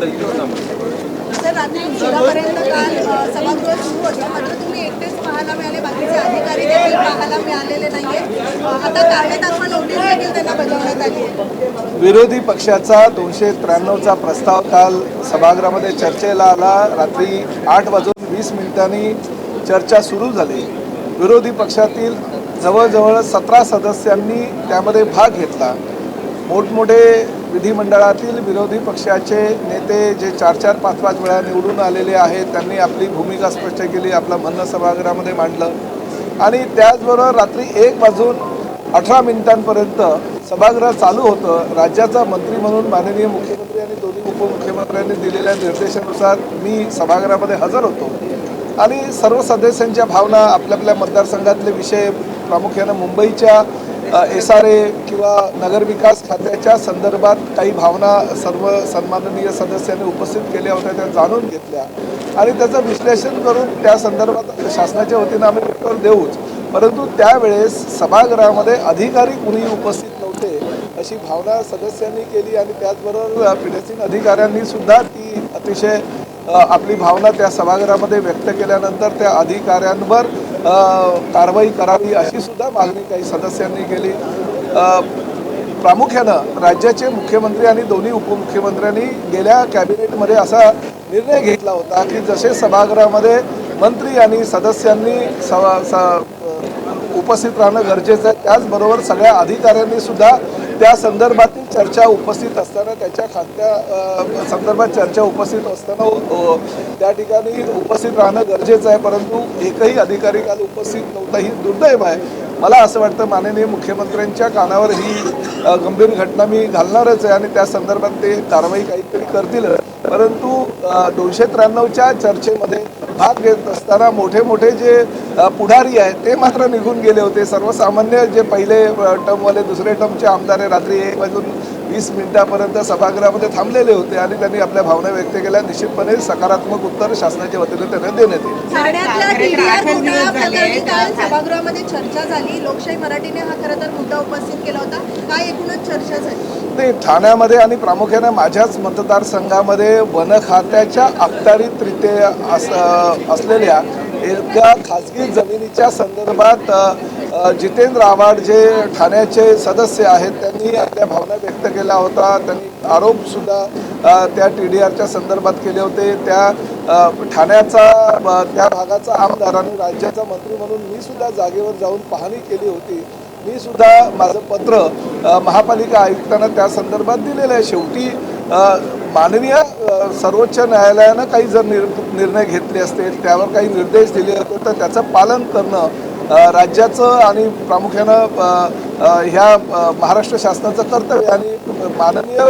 Sir, रात्री उशिरापर्यंत काल सभागृह सुरू होतं, मात्र तुम्ही एकटेच पाहायला मिळाले, बाकीचे अधिकारी देखील पाहायला मिळालेले नाहीये. आता कारणे दाखवा नोटीस देखील त्यांना बजावण्यात आली आहे. विरोधी पक्षाचा 293चा प्रस्ताव काल सभागृहामध्ये चर्चेला आला. रात्री 8:20 चर्चा सुरू झाली. विरोधी पक्षातील जवळजवळ 17 सदस्यांनी त्यामध्ये भाग घेतला. मोठमोठे विधिमंडळातील विरोधी पक्षाचे नेते जे 4-4, 5-5 वेळा निवडून आलेले आहेत, त्यांनी आपली भूमिका स्पष्ट केली, आपलं म्हणणं सभागृहामध्ये मांडलं. आणि त्याचबरोबर रात्री 1:18 सभागृह चालू होतं. राज्याचा मंत्री म्हणून माननीय मुख्यमंत्री आणि दोन्ही उपमुख्यमंत्र्यांनी दिलेल्या निर्देशानुसार मी सभागृहामध्ये हजर होतो आणि सर्व सदस्यांच्या भावना, आपल्या आपल्या मतदारसंघातले विषय, प्रामुख्यानं मुंबईच्या SRA किंवा नगरविकास खात्याच्या संदर्भात काही भावना सर्व सन्माननीय सदस्यांनी उपस्थित केल्या होत्या, त्या जाणून घेतल्या आणि त्याचं विश्लेषण करून त्या संदर्भात शासनाच्या वतीनं आम्ही उत्तर देऊच. परंतु त्यावेळेस सभागृहामध्ये अधिकारी कुणी उपस्थित नव्हते अशी भावना सदस्यांनी केली आणि त्याचबरोबर पीठासीन अधिकाऱ्यांनी सुद्धा ती अतिशय आपली भावना त्या सभागृहामध्ये व्यक्त केल्यानंतर त्या अधिकाऱ्यांवर कारवाई करावी अशी सुद्धा मागणी काही सदस्यांनी केली. प्रामुख्यानं राज्याचे मुख्यमंत्री आणि दोन्ही उपमुख्यमंत्र्यांनी गेल्या कॅबिनेटमध्ये असा निर्णय घेतला होता की जसे सभागृहामध्ये मंत्री आणि सदस्यांनी उपस्थित राहणं गरजेचं आहे, त्याचबरोबर सगळ्या अधिकाऱ्यांनी सुद्धा त्या संदर्भातील चर्चा उपस्थित असताना, त्याच्या खात्या संदर्भात चर्चा उपस्थित असताना त्या ठिकाणी उपस्थित राहणं गरजेचं आहे. परंतु एकही अधिकारी काल उपस्थित नव्हता, ही दुर्दैव आहे. मला असं वाटतं माननीय मुख्यमंत्र्यांच्या कानावर ही गंभीर घटना मी घालणारच आहे आणि त्या संदर्भात ते कारवाई काहीतरी करतील. परंतु 293च्या चर्चेमध्ये भाग घेत असताना मोठे मोठे जे पुढारी आहेत ते मात्र निघून गेले होते. सर्वसामान्य जे पहिले टर्मवाले, दुसरे टर्मचे आमदार रात्री 1:20 सभागृहामध्ये थांबलेले होते आणि त्यांनी आपल्या भावना व्यक्त केल्या. निश्चितपणे सकारात्मक उत्तर शासनाच्या वतीने त्यांना देण्यात येईल. सभागृहामध्ये चर्चा झाली, लोकशाही मराठीने हा खरं तर मुद्दा उपस्थित केला होता. काय एकूणच चर्चा झाली? नाही, ठाण्यामध्ये आणि प्रामुख्याने माझ्याच मतदारसंघामध्ये वन खात्याच्या अखत्यारीतरित्या असलेल्या एका खाजगी जमिनीच्या संदर्भात जितेंद्र आव्हाड जे ठाण्याचे सदस्य आहेत त्यांनी आपल्या भावना व्यक्त केला होता. त्यांनी आरोपसुद्धा त्या TDRच्या संदर्भात केले होते. त्या ठाण्याचा त्या भागाचा आमदार आणि राज्याचा मंत्री म्हणून मी सुद्धा जागेवर जाऊन पाहणी केली होती. मी सुद्धा माझं पत्र महापालिका आयुक्तांना त्या संदर्भात दिलेलं आहे. शेवटी माननीय सर्वोच्च न्यायालयानं काही जर निर्णय घेतले असतील, त्यावर काही निर्देश दिले असतील तर त्याचं पालन करणं राज्याचं आणि प्रामुख्यानं ह्या महाराष्ट्र शासनाचं कर्तव्य. आणि माननीय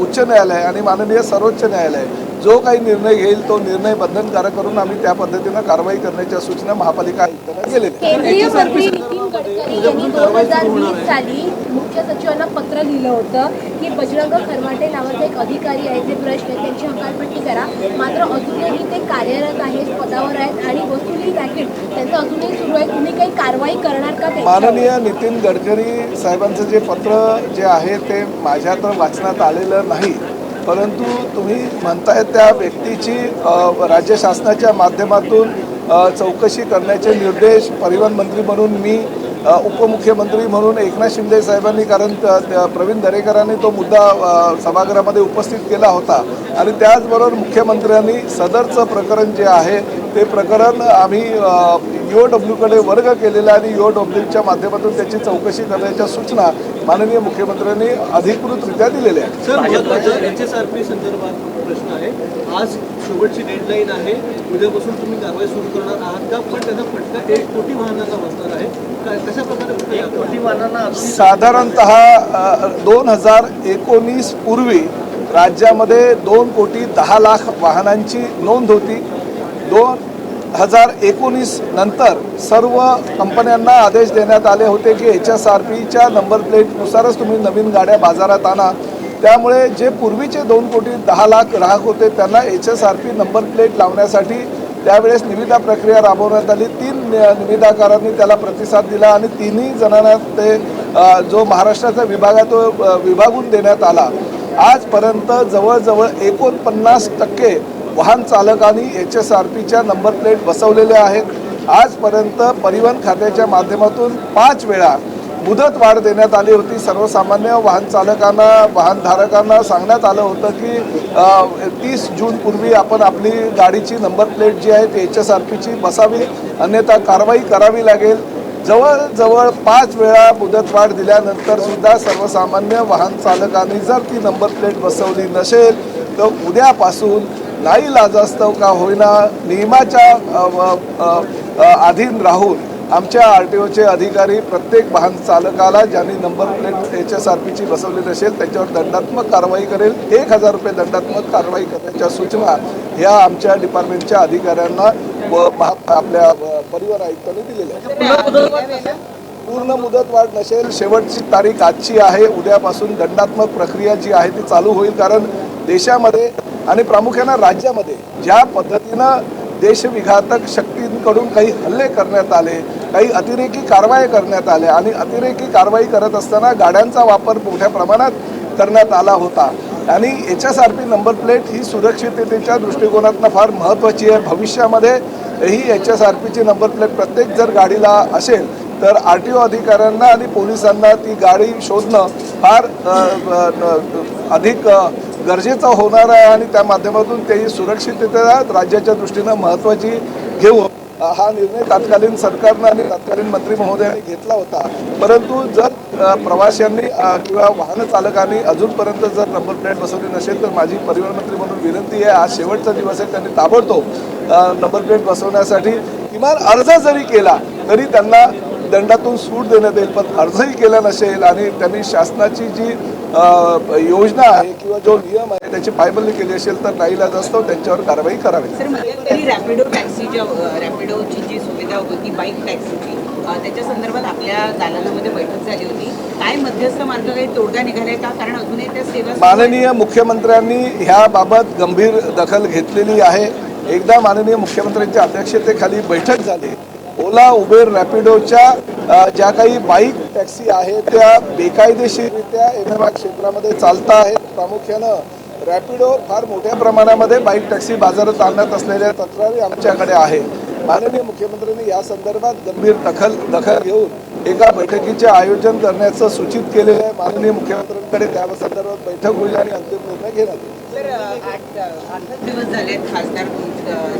उच्च न्यायालय आणि माननीय सर्वोच्च न्यायालय जो काही निर्णय घेईल तो निर्णय बंधनकारक करून आम्ही त्या पद्धतीनं कारवाई करण्याच्या सूचना महापालिका आयुक्तांना केलेल्या. केंद्रीय मंत्री नितीन गडकरी यांनी 2020 साली मुख्य सचिवांना पत्र लिहिलं होतं की बजरंग खरमाटे नावाचे एक अधिकारी आहेत, जे भ्रष्ट आहेत, त्यांची हकालपट्टी करा. मात्र अजूनही ते कार्यरत आहेत, पदावर आहेत आणि वसुली रॅकेट त्यांचं अजूनही सुरू आहे. तुम्ही काही कारवाई करणार का? माननीय नितीन गडकरी साहेबांचं जे पत्र जे आहे ते माझ्या तर वाचनात आलेलं नाही. परंतु तुम्ही म्हणताय त्या व्यक्तीची राज्य शासनाच्या माध्यमातून चौकशी करण्याचे निर्देश परिवहन मंत्री म्हणून मी, उपमुख्यमंत्री म्हणून एकनाथ शिंदे साहेबांनी, कारण प्रवीण दरेकरांनी तो मुद्दा सभागृहामध्ये उपस्थित केला होता आणि त्याचबरोबर मुख्यमंत्र्यांनी सदरचं प्रकरण जे आहे ते प्रकरण आम्ही EOWकडे वर्ग केलेला आणि EOWच्या माध्यमातून त्याची चौकशी करण्याच्या सूचना माननीय मुख्यमंत्र्यांनी अधिकृतरित्या दिलेल्या आहेत. सर, HSRP संदर्भात प्रश्न आहे. आज शेवटची डेडलाईन आहे, उद्यापासून तुम्ही कारवाई सुरू करणार आहात का? पण त्याचा फटका 1 कोटी वाहनांना बसणार आहे. कशा प्रकारे 1 कोटी वाहनांना? साधारणतः 2019 पूर्वी राज्यामध्ये 2,10,00,000 वाहनांची नोंद होती. 2019 नंतर सर्व कंपन्यांना आदेश देण्यात आले होते की HSRPच्या नंबर प्लेटनुसारच तुम्ही नवीन गाड्या बाजारात आणा. त्यामुळे जे पूर्वीचे 2,10,00,000 ग्राहक होते त्यांना HSRP नंबर प्लेट लावण्यासाठी त्यावेळेस निविदा प्रक्रिया राबवण्यात आली. 3 निविदाकारांनी त्याला प्रतिसाद दिला आणि 3ही जणांना ते जो महाराष्ट्राचा विभाग आहे तो विभागून देण्यात आला. आजपर्यंत जवळजवळ 49% वाहन चालकांनी HSRPच्या नंबर प्लेट बसवलेल्या आहेत। आजपर्यंत परिवहन खात्याच्या माध्यमातून 5 वेळा मुदतवाढ देण्यात आली होती। सर्वसामान्य वाहन चालकांना, वाहनधारकांना सांगण्यात आलं होतं की 30 जूनपूर्वी आपण आपली गाडीची नंबर प्लेट जी आहे ती HSRPची बसावी, अन्यथा कारवाई करावी लागेल। जवळजवळ 5 वेळा मुदतवाढ दिल्यानंतर सुद्धा सर्वसामान्य वाहन चालकांनी जर ती नंबर प्लेट बसवली नसेल तर उद्यापासून नाईलाजास्तव का होईना नियमाच्या अधीन राहून आमच्या RTOचे अधिकारी प्रत्येक वाहन चालकाला ज्यांनी नंबर प्लेट HSRPची बसवली नसेल त्याच्यावर दंडात्मक कारवाई करेल। 1000 रुपये दंडात्मक कारवाई करण्याच्या सूचना ह्या आमच्या डिपार्टमेंटच्या अधिकाऱ्यांना व आपल्या परिवहन आयुक्तांनी दिलेल्या आहेत। पूर्ण मुदतवाढ नसेल, शेवटची तारीख आजची आहे। उद्यापासून दंडात्मक प्रक्रिया जी आहे ती चालू होईल, कारण देशामध्ये आणि प्रामुख्याने राज्यामध्ये ज्या पद्धतीनं देशविघातक शक्तींकडून काही हल्ले करण्यात आले, काही अतिरेकी कारवाई करण्यात आल्या आणि अतिरेकी कारवाई करत असताना गाड्यांचा वापर मोठ्या प्रमाणात करण्यात आला होता आणि HSRP नंबर प्लेट ही सुरक्षिततेच्या दृष्टिकोनातून फार महत्त्वाची आहे। भविष्यामध्ये ही HSRPची नंबर प्लेट प्रत्येक जर गाडीला असेल तर RTO अधिकाऱ्यांना आणि पोलिसांना ती गाडी शोधणं फार अधिक गरजेचं होणार आहे आणि त्या माध्यमातून त्याची सुरक्षितता राज्याच्या दृष्टीनं महत्त्वाची घेऊन हा निर्णय तत्कालीन सरकारनं आणि तत्कालीन मंत्री महोदयांनी घेतला होता। परंतु जर प्रवाशांनी किंवा वाहन चालकांनी अजूनपर्यंत जर नंबर प्लेट बसवली नसेल तर माझी परिवहन मंत्री म्हणून विनंती आहे, आज शेवटचा दिवस आहे, त्यांनी ताबडतोब नंबर प्लेट बसवण्यासाठी किमान अर्ज जरी केला तरी त्यांना दंडातून सूट देण्यात येईल। पण अर्जही केला नसेल आणि त्यांनी शासनाची जी योजना आहे किंवा जो नियम आहे त्याची पायमल्ली केली असेल तर नाईलाजास्तव त्यांच्यावर कारवाई करावी। सर, मध्यंतरी रॅपिडोची जी सुविधा होती बाईक टॅक्सीची, त्याच्या संदर्भात आपल्या दालनामध्ये बैठक झाली होती। काय मध्यस्थ मार्ग काही तोडगा निघालाय का? कारण अजूनही त्या सेवा माननीय मुख्यमंत्र्यांनी ह्याबाबत गंभीर दखल घेतलेली आहे। एकदा माननीय मुख्यमंत्र्यांच्या अध्यक्षतेखाली बैठक झाली। ओला, उबेर, रॅपिडोच्या ज्या काही बाईक टॅक्सी आहेत त्या बेकायदेशीररित्या MMR क्षेत्रामध्ये चालत आहेत। प्रामुख्यानं रॅपिडो फार मोठ्या प्रमाणामध्ये बाईक टॅक्सी बाजारात आणत असलेल्या तक्रारी आमच्याकडे आहे। माननीय मुख्यमंत्र्यांनी या संदर्भात गंभीर दखल घेऊन एका बैठकीचे आयोजन करण्याचं सूचित केलेलं आहे। माननीय मुख्यमंत्र्यांकडे त्या संदर्भात बैठक होईल आणि अंतिम निर्णय घेण्यात येईल। सर, 8 दिवस झाले खासदार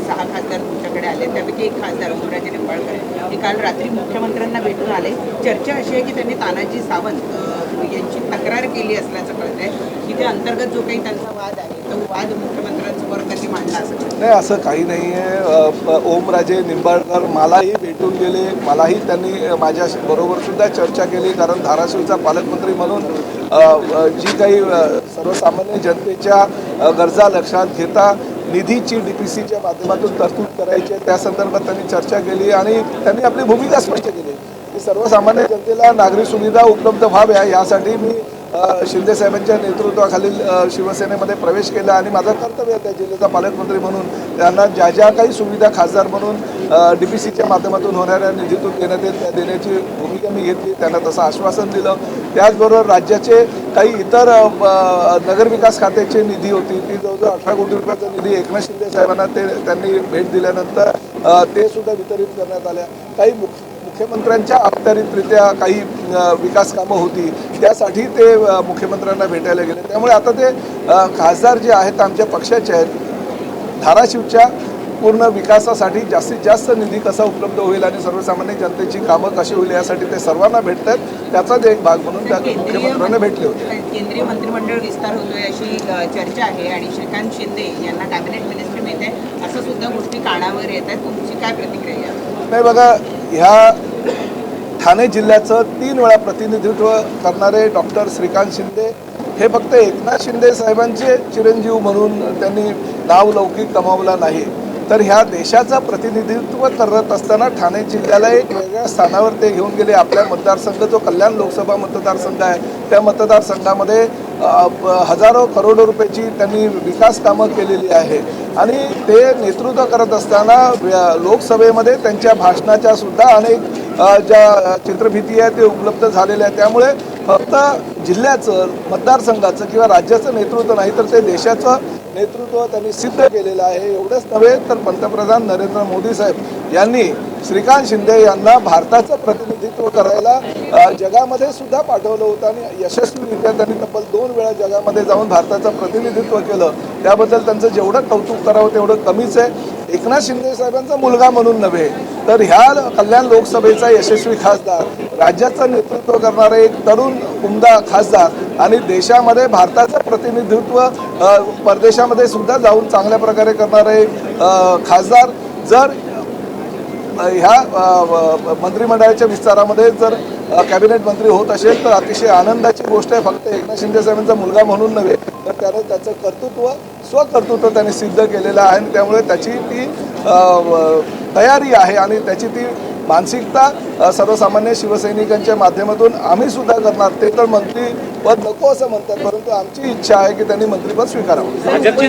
6 खासदार तुमच्याकडे आले, त्यापैकी एक खासदार ओमराजे निंबाळकर हे काल रात्री मुख्यमंत्र्यांना भेटून आले। चर्चा अशी आहे की त्यांनी तानाजी सावंत यांची तक्रार केली असल्याचं कळत आहे की त्या अंतर्गत जो काही त्यांचा वाद आहे तो वाद मुख्यमंत्र्यांसमोर त्यांनी मांडला असं नाही, असं काही नाही आहे। ओमराजे निंबाळकर मलाही भेटून गेले, मलाही त्यांनी माझ्या बरोबर सुद्धा चर्चा केली, कारण धाराशिवचा पालकमंत्री म्हणून जी काही सर्वसामान्य जनतेच्या गरजा लक्षात घेता निधीची DPCच्या माध्यमातून तरतूद करायची आहे त्या संदर्भात त्यांनी चर्चा केली आणि त्यांनी आपली भूमिका स्पष्ट केली की सर्वसामान्य जनतेला नागरी सुविधा उपलब्ध व्हाव्या यासाठी मी शिंदे साहेबांच्या नेतृत्वाखालील शिवसेनेमध्ये प्रवेश केला आणि माझं कर्तव्य त्या जिल्ह्याचा पालकमंत्री म्हणून त्यांना ज्या ज्या काही सुविधा खासदार म्हणून DPCच्या माध्यमातून होणाऱ्या निधीतून देण्यात येईल त्या देण्याची भूमिका मी घेतली, त्यांना तसं आश्वासन दिलं। त्याचबरोबर राज्याचे काही इतर नगरविकास खात्याची निधी होती ती जवळजवळ 18 कोटी रुपयाचा निधी एकनाथ शिंदे साहेबांना त्यांनी भेट दिल्यानंतर ते सुद्धा वितरित करण्यात आल्या। काही मुख्यमंत्र्यांच्या अखत्यारीतरित्या काही विकास कामं होती त्यासाठी ते मुख्यमंत्र्यांना भेटायला गेले। त्यामुळे आता ते खासदार जे आहेत आमच्या पक्षाचे आहेत, धाराशिवच्या पूर्ण विकासासाठी जास्तीत जास्त निधी कसा उपलब्ध होईल आणि सर्वसामान्य जनतेची कामं कशी होईल यासाठी ते सर्वांना भेटतात, त्याचाच एक भाग म्हणून त्या मुख्यमंत्र्यांना भेटले होते। केंद्रीय मंत्रिमंडळ विस्तार होतोय अशी चर्चा आहे आणि श्रीकांत शिंदे यांना कॅबिनेट मिनिस्ट्री मिळते असं सुद्धा गोष्टी कानावर येत आहेत, तुमची काय प्रतिक्रिया? नाही बघा, ह्या ठाणे जिल्ह्याचं 3 वेळा प्रतिनिधित्व करणारे डॉक्टर श्रीकांत शिंदे हे फक्त एकनाथ शिंदे साहेबांचे चिरंजीव म्हणून त्यांनी नावलौकिक कमावला नाही, तर ह्या देशाचं प्रतिनिधित्व करत असताना ठाणे जिल्ह्याला एक वेगळ्या स्थानावर ते घेऊन गेले। आपल्या मतदारसंघ जो कल्याण लोकसभा मतदारसंघ आहे त्या मतदारसंघामध्ये हजारो करोडो रुपयाची त्यांनी विकास कामं केलेली आहे आणि ते नेतृत्व करत असताना लोकसभेमध्ये त्यांच्या भाषणाच्या सुद्धा अनेक ज्या चित्रफिती आहे ते उपलब्ध झालेल्या आहे। त्यामुळे फक्त जिल्ह्याचं, मतदारसंघाचं किंवा राज्याचं नेतृत्व नाही तर ते देशाचं नेतृत्व त्यांनी सिद्ध केलेलं आहे. एवढंच नव्हे तर पंतप्रधान नरेंद्र मोदी साहेब यांनी श्रीकांत शिंदे यांना भारताचं प्रतिनिधित्व करायला जगामध्ये सुद्धा पाठवलं होतं आणि यशस्वीरित्या त्यांनी तब्बल 2 वेळा जगामध्ये जाऊन भारताचं प्रतिनिधित्व केलं. त्याबद्दल त्यांचं जेवढं कौतुक करावं तेवढं कमीच आहे. एकनाथ शिंदे साहेबांचा मुलगा म्हणून नव्हे तर ह्या कल्याण लोकसभेचा यशस्वी खासदार, राज्याचं नेतृत्व करणारे एक तरुण उमदा खासदार आणि देशामध्ये भारताचं प्रतिनिधित्व परदेशामध्ये सुद्धा जाऊन चांगल्या प्रकारे करणारे खासदार जर ह्या मंत्रिमंडळाच्या विस्तारामध्ये जर कॅबिनेट मंत्री होत असेल तर अतिशय आनंदाची गोष्ट आहे. फक्त एकनाथ शिंदे साहेबांचा मुलगा म्हणून नव्हे तर त्याने त्याचं स्वकर्तृत्व त्याने सिद्ध केलेलं आहे आणि त्यामुळे त्याची ती तयारी आहे आणि त्याची ती मानसिकता सर्वसामान्य शिवसैनिकांच्या माध्यमातून आम्ही सुद्धा करणार. ते तर मंत्रीपद नको असं म्हणतात, परंतु आमची इच्छा आहे की त्यांनी मंत्रीपद स्वीकारावं. भाजपचे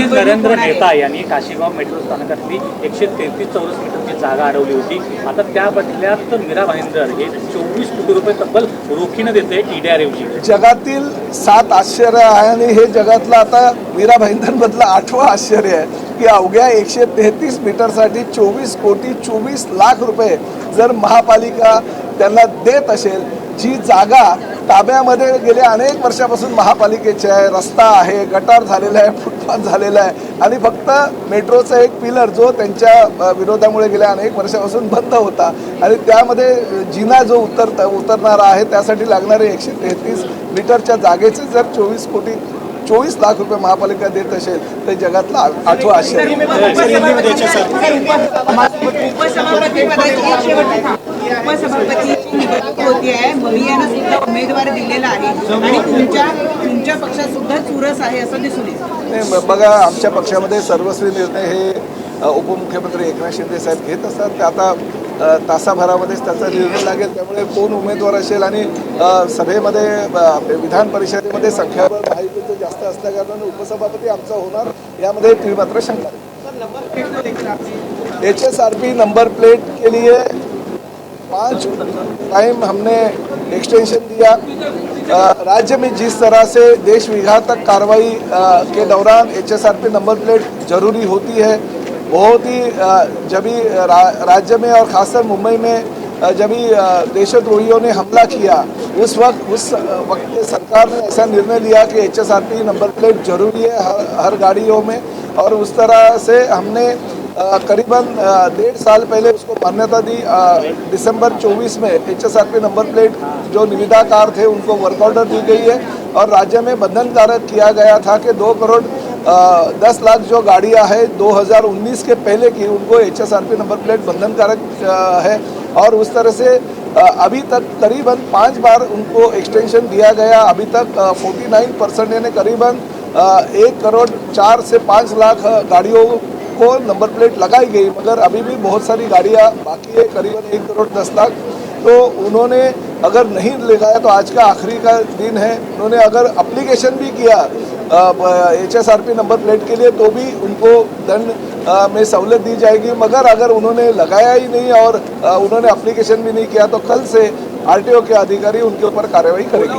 नरेंद्र मेहता यांनी काशीगाव मेट्रो स्थानकातली 133 चौरस मीटरची जागा अडवली होती. आता त्या बदल्यात मीरा भाईंदर हे 24 कोटी रुपये तब्बल रोखीनं देते TDR ऐवजी. जगातील 7 आश्चर्य आहे आणि हे जगातलं आता मीरा भाईंदरमधलं 8वं आश्चर्य आहे की अवघ्या 133 मीटरसाठी 24 कोटी 24 लाख रुपये जर महापालिका त्यांना देत असेल. जी जागा ताब्यामध्ये गेल्या अनेक वर्षापासून महापालिकेची आहे, रस्ता आहे, गटार झालेला आहे, फुटपाथ झालेला आहे आणि फक्त मेट्रोचा एक पिलर जो त्यांच्या विरोधामुळे गेल्या अनेक वर्षापासून बंद होता आणि त्यामध्ये जिना जो उतरणारा आहे त्यासाठी लागणारे 133 मीटरच्या जागेचे जर 24 लाख रुपये महापालिका देत असेल तर जगातला 8वं आश्चर्य. उपसभापतीची निवडणूक होती आहे, भवियानं सुद्धा उमेदवार दिलेला आहे आणि तुमच्या पक्षात सुद्धा चुरस आहे असं दिसून येतं. बघा, आमच्या पक्षामध्ये सर्वस्वी निर्णय हे उपमुख्यमंत्री एकनाथ शिंदे साहेब घेत असतात. ते आता तासाभरामध्येच त्याचा निर्णय लागेल. त्यामुळे कोण उमेदवार असेल आणि सभेमध्ये विधान परिषदेमध्ये संख्याबळ महायुतीचं जास्त असल्याकारणाने उपसभापती आमचा होणार यामध्ये ती मात्र शंका नहीं. HSRP नंबर प्लेट के लिए 5 टाइम हमने एक्सटेंशन दिया. राज्य में जिस तरह से देश विघातक कार्रवाई के दौरान HSRP नंबर प्लेट जरूरी होती है, बहुत ही जब भी राज्य में और खासकर मुंबई में जब भी देशद्रोहियों ने हमला किया उस वक्त सरकार ने ऐसा निर्णय लिया कि HSRP नंबर प्लेट जरूरी है हर गाड़ियों में और उस तरह से हमने करीबन 1.5 साल पहले उसको मान्यता दी. दिसंबर 24 में HSRP नंबर प्लेट जो निविदाकार थे उनको वर्क ऑर्डर दी गई है और राज्य में बंधनकारक किया गया था कि 2 करोड़ 10 लाख जो गाड़ियां है 2019 के पहले की उनको HSRP नंबर प्लेट बंधनकारक है और उस तरह से अभी तक करीबन 5 बार उनको एक्सटेंशन दिया गया. अभी तक 49% यानी करीबन 1 करोड़ 4 से 5 लाख गाड़ियों को नंबर प्लेट लगाई गई, मगर अभी भी बहुत सारी गाड़ियां बाकी है, करीबन 1 करोड़ 10 लाख. तो उन्होंने अगर नहीं लगाया तो आज का आखिरी का दिन है. उन्होंने अगर एप्लीकेशन भी किया HSRP नंबर प्लेट के लिए तो भी उनको दंड में सहूलियत दी जाएगी. मगर अगर उन्होंने लगाया ही नहीं और उन्होंने एप्लीकेशन भी नहीं किया तो कल से RTO के अधिकारी उनके ऊपर कार्रवाई करेंगे.